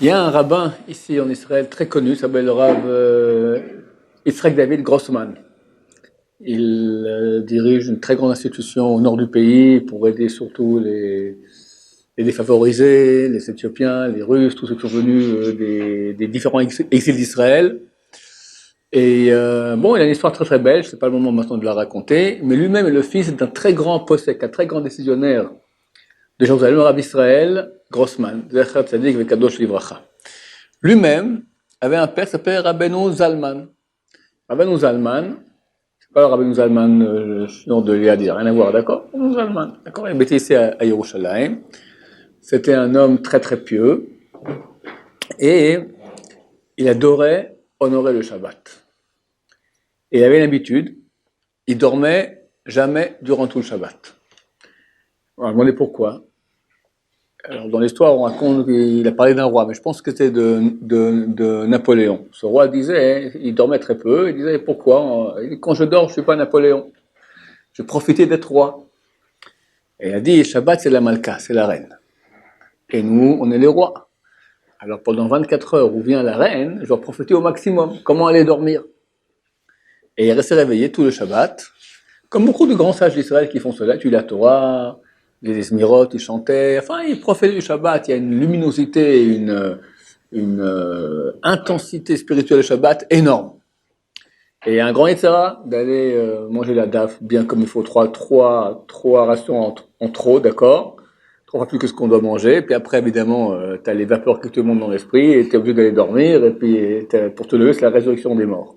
Il y a un rabbin ici en Israël très connu, s'appelle le Rav Yitzhak David Grossman. Il dirige une très grande institution au nord du pays pour aider surtout les défavorisés, les Éthiopiens, les Russes, tous ceux qui sont venus des différents exils d'Israël. Et bon, il a une histoire très très belle, ce n'est pas le moment maintenant de la raconter, mais lui-même est le fils d'un très grand possèque, un très grand décisionnaire de Jérusalem, le Rav Israël Grossman, Zecher Tzadik Vekadosh Livracha. Lui-même avait un père qui s'appelait Rabbeinu Zalman. Rabbeinu Zalman, c'est pas le Rabbeinu Zalman, le nom de Liadi, rien à voir, d'accord? Rabbeinu Zalman, d'accord? Il habitait ici à Yerushalayim. C'était un homme très très pieux et il adorait honorer le Shabbat. Et il avait l'habitude, il dormait jamais durant tout le Shabbat. On va demander pourquoi. Alors, dans l'histoire, on raconte qu'il a parlé d'un roi, mais je pense que c'était de Napoléon. Ce roi disait, il dormait très peu, il disait pourquoi? Quand je dors, je ne suis pas Napoléon. Je profitais d'être roi. Et il a dit, Shabbat, c'est la Malka, c'est la reine. Et nous, on est les rois. Alors pendant 24 heures où vient la reine, je dois profiter au maximum. Comment aller dormir? Et il est resté réveillé tout le Shabbat, comme beaucoup de grands sages d'Israël qui font cela, tu la Torah, les Esmirot, ils chantaient, enfin, ils profitaient du Shabbat, il y a une luminosité, une intensité spirituelle du Shabbat énorme. Et il y a un grand Yetzira d'aller manger la daf bien comme il faut, trois rations en trop, d'accord? 3 fois plus que ce qu'on doit manger, puis après, évidemment, tu as les vapeurs qui te montent dans l'esprit, et tu es obligé d'aller dormir, et puis pour te lever, c'est la résurrection des morts.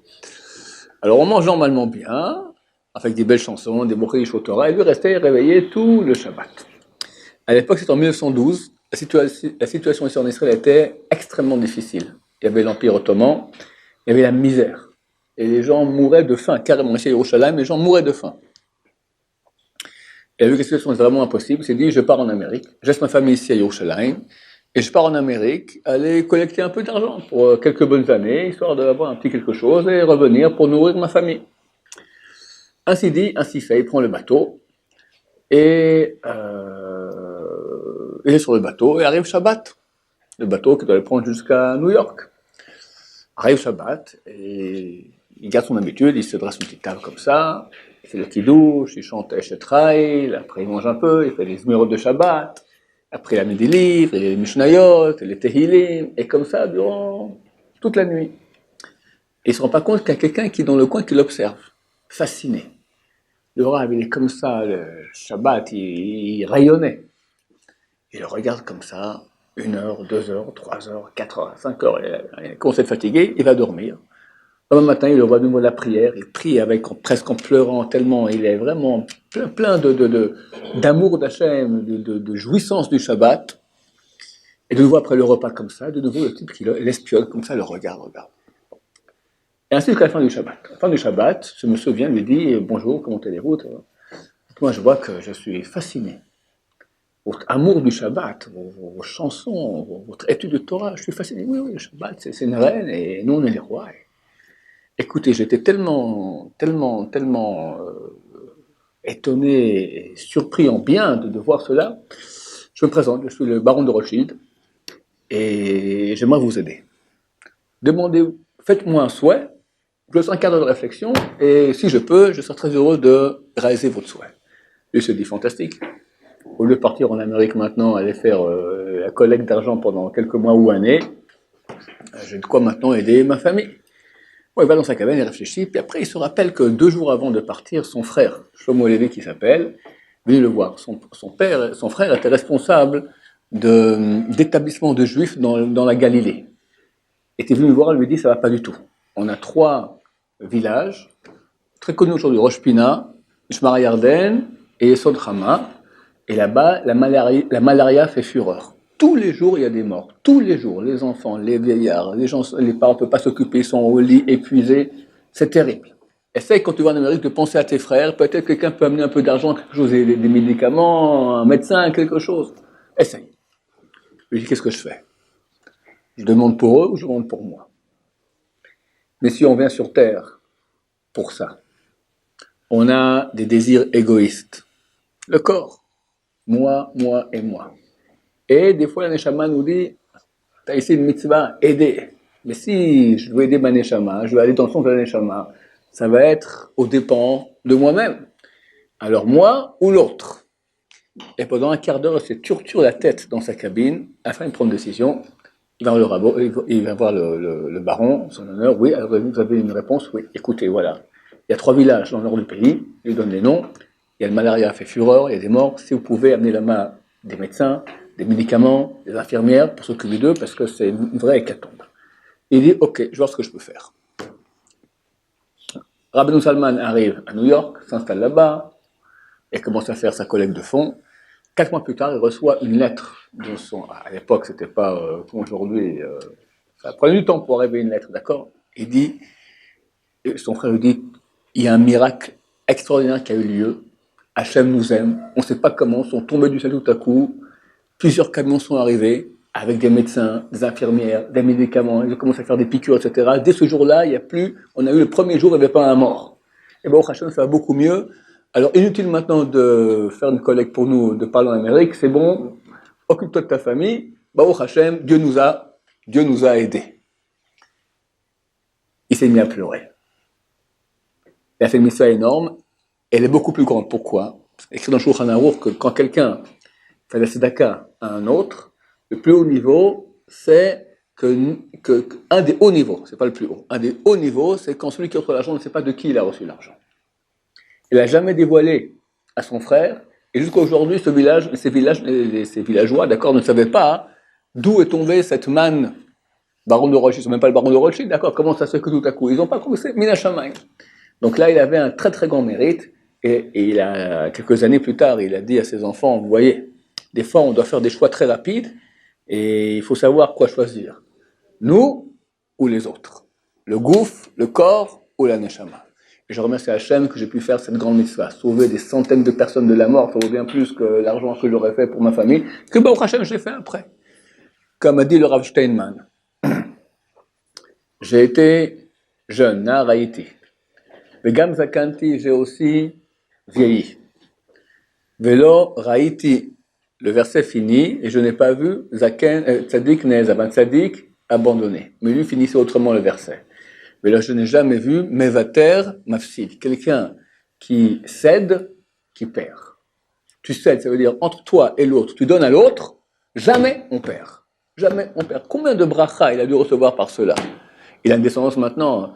Alors on mange normalement bien, avec des belles chansons, des bouquets de Torah, et lui restait réveillé tout le Shabbat. À l'époque, c'était en 1912, la situation ici en Israël était extrêmement difficile. Il y avait l'Empire ottoman, il y avait la misère, et les gens mouraient de faim, carrément ici à Yerushalayim, les gens mouraient de faim. Il a vu que la situation est vraiment impossible, il s'est dit, je pars en Amérique, je laisse ma famille ici à Yerushalayim, et je pars en Amérique, aller collecter un peu d'argent pour quelques bonnes années, histoire d'avoir un petit quelque chose, et revenir pour nourrir ma famille. Ainsi dit, ainsi fait, il prend le bateau, et il est sur le bateau, et arrive Shabbat. Le bateau qui doit le prendre jusqu'à New York. Arrive Shabbat, et il garde son habitude, il se dresse une petite table comme ça, il fait le kiddush, il chante Eshet-Raïl, après il mange un peu, il fait les zmirot de Shabbat, après il a mis des livres, les Mishnayot, les Tehillim, et comme ça durant toute la nuit. Et il ne se rend pas compte qu'il y a quelqu'un qui est dans le coin qui l'observe, fasciné. Le Rav, il est comme ça, le Shabbat, il rayonnait. Il le regarde comme ça, 1 heure, 2 heures, 3 heures, 4 heures, 5 heures, il commence à être fatigué, il va dormir. Le matin, il le voit de nouveau la prière, il prie presque en pleurant, tellement il est vraiment plein d'amour d'Hachem, de jouissance du Shabbat. Et de nouveau, après le repas comme ça, de nouveau, le type qui l'espionne comme ça, le regarde. Et ainsi jusqu'à la fin du Shabbat. À la fin du Shabbat, ce monsieur vient lui dit « Bonjour, comment allez-vous » Moi, je vois que je suis fasciné. Votre amour du Shabbat, vos chansons, votre étude de Torah, je suis fasciné. Oui, le Shabbat, c'est une reine et nous, on est les rois. Écoutez, j'étais tellement étonné et surpris en bien de voir cela. Je me présente, je suis le baron de Rothschild et j'aimerais vous aider. Faites-moi un souhait, je laisse un quart d'heure de réflexion et si je peux, je serai très heureux de réaliser votre souhait. Lui se dit fantastique. Au lieu de partir en Amérique maintenant, aller faire la collecte d'argent pendant quelques mois ou années, j'ai de quoi maintenant aider ma famille. Bon, il va dans sa cabane, il réfléchit, puis après il se rappelle que 2 jours avant de partir, son frère, Shlomo Levi qui s'appelle, venu le voir. Son frère était responsable d'établissement de juifs dans la Galilée. Il était venu le voir, il lui dit ça va pas du tout. On a 3 villages, très connus aujourd'hui, Rosh Pina, Shmar Yarden et Yesod Hama, et là-bas, la malaria fait fureur. Tous les jours, il y a des morts. Tous les jours, les enfants, les vieillards, les parents ne peuvent pas s'occuper, ils sont au lit, épuisés. C'est terrible. Essaye, quand tu vas en Amérique, de penser à tes frères. Peut-être que quelqu'un peut amener un peu d'argent, quelque chose, des médicaments, un médecin, quelque chose. Essaye. Je lui dis, qu'est-ce que je fais? Je demande pour eux ou je demande pour moi? Mais si on vient sur Terre pour ça, on a des désirs égoïstes. Le corps. Moi et moi. Et des fois, la Neshama nous dit, tu as ici une mitzvah, aider. Mais si je veux aider ma neshama, je veux aller dans le sens de la neshama, ça va être au dépens de moi-même. Alors moi ou l'autre. Et pendant un quart d'heure, il se torture la tête dans sa cabine afin de prendre une décision. Il va voir le rabot, il va voir le baron, son honneur. Oui, alors vous avez une réponse. Oui, écoutez, voilà. Il y a 3 villages dans le nord du pays. Il lui donne les noms. Il y a le malaria fait fureur, il y a des morts. Si vous pouvez amener là-bas des médecins, des médicaments, des infirmières pour s'occuper d'eux, parce que c'est une vraie hécatombe. Il dit, ok, je vais voir ce que je peux faire. Rabbeinu Salman arrive à New York, s'installe là-bas, et commence à faire sa collecte de fonds. 4 mois plus tard, il reçoit une lettre de son... À l'époque, c'était pas comme aujourd'hui, ça prenait du temps pour arriver une lettre, d'accord. Il dit, son frère lui dit, il y a un miracle extraordinaire qui a eu lieu. Hachem nous aime, on ne sait pas comment, sont tombés du ciel tout à coup. Plusieurs camions sont arrivés avec des médecins, des infirmières, des médicaments. Ils ont commencé à faire des piqûres, etc. Dès ce jour-là, il n'y a plus. On a eu le premier jour, il n'y avait pas un mort. Et bon, Hachem, ça va beaucoup mieux. Alors, inutile maintenant de faire une collecte pour nous, de parler en Amérique, c'est bon, occupe-toi de ta famille, Baruch Hashem, Dieu nous a aidés. Il s'est mis à pleurer. Il a fait une mitzvah énorme, et elle est beaucoup plus grande. Pourquoi? C'est écrit dans le Shulchan Aruch que quand quelqu'un fait la tzedaka à un autre, le plus haut niveau, c'est un des hauts niveaux, c'est pas le plus haut, un des hauts niveaux, c'est quand celui qui reçoit l'argent ne sait pas de qui il a reçu l'argent. Il n'a jamais dévoilé à son frère, et jusqu'à aujourd'hui, ces villageois, d'accord, ne savaient pas d'où est tombée cette manne. Baron de Rothschild, ils ne sont même pas le baron de Rothschild, d'accord, comment ça se fait que tout à coup, ils n'ont pas compris, c'est Mina Shamayim. Donc là, il avait un très très grand mérite, et il a, quelques années plus tard, il a dit à ses enfants, vous voyez, des fois on doit faire des choix très rapides, et il faut savoir quoi choisir. Nous ou les autres. Le gouffre, le corps ou la neshama. Et je remercie Hachem que j'ai pu faire cette grande mitzvah, sauver des centaines de personnes de la mort, ça vaut bien plus que l'argent que j'aurais fait pour ma famille, que Baruch Hachem je l'ai fait après. Comme a dit le Rav Steinman, j'ai été jeune, à Haïti. Vegam zakanti, j'ai aussi vieilli. Velo raïti, le verset finit, et je n'ai pas vu zaken tzadik nezaban, tzadik abandonné. Mais lui finissait autrement le verset. Mais là, je n'ai jamais vu mevater mafsid, quelqu'un qui cède, qui perd. Tu cèdes, ça veut dire entre toi et l'autre, tu donnes à l'autre, jamais on perd. Jamais on perd. Combien de bracha il a dû recevoir par cela? Il a une descendance maintenant.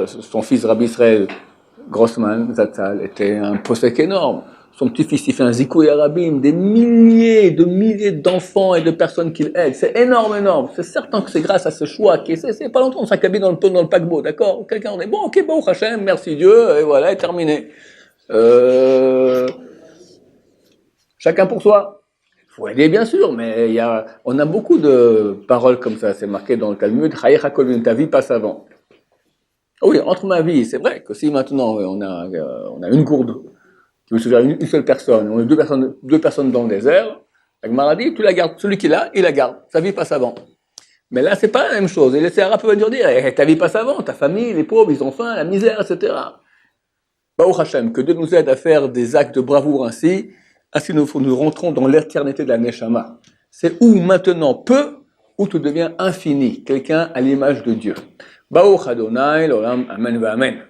Son fils Rabbi Israël Grossman Zatzal était un posek énorme. Son petit-fils, il fait un zikouï arabim, des milliers d'enfants et de personnes qu'il aide. C'est énorme, énorme. C'est certain que c'est grâce à ce choix qui c'est pas longtemps, on s'accabille dans le paquebot, d'accord? Quelqu'un dit, bon, ok, bon, Hachem, merci Dieu, et voilà, et terminé. Chacun pour soi. Il faut aider, bien sûr, mais on a beaucoup de paroles comme ça. C'est marqué dans le Talmud, Chayecha kol ta vie passe avant. Oui, entre ma vie, c'est vrai que si maintenant on a une gourde qui veut se faire une seule personne, on est deux personnes dans le désert, la Gemara dit, tu la gardes, celui qui l'a, il la garde, sa vie passe avant. Mais là, c'est pas la même chose. Et les Sahara peuvent venir dire, ta vie passe avant, ta famille, les pauvres, ils ont faim, la misère, etc. Baruch Hashem, que Dieu nous aide à faire des actes de bravoure ainsi nous rentrons dans l'éternité de la Neshama. C'est où maintenant peu, où tu deviens infini, quelqu'un à l'image de Dieu. Baruch Adonai, l'olam, amen, va amen.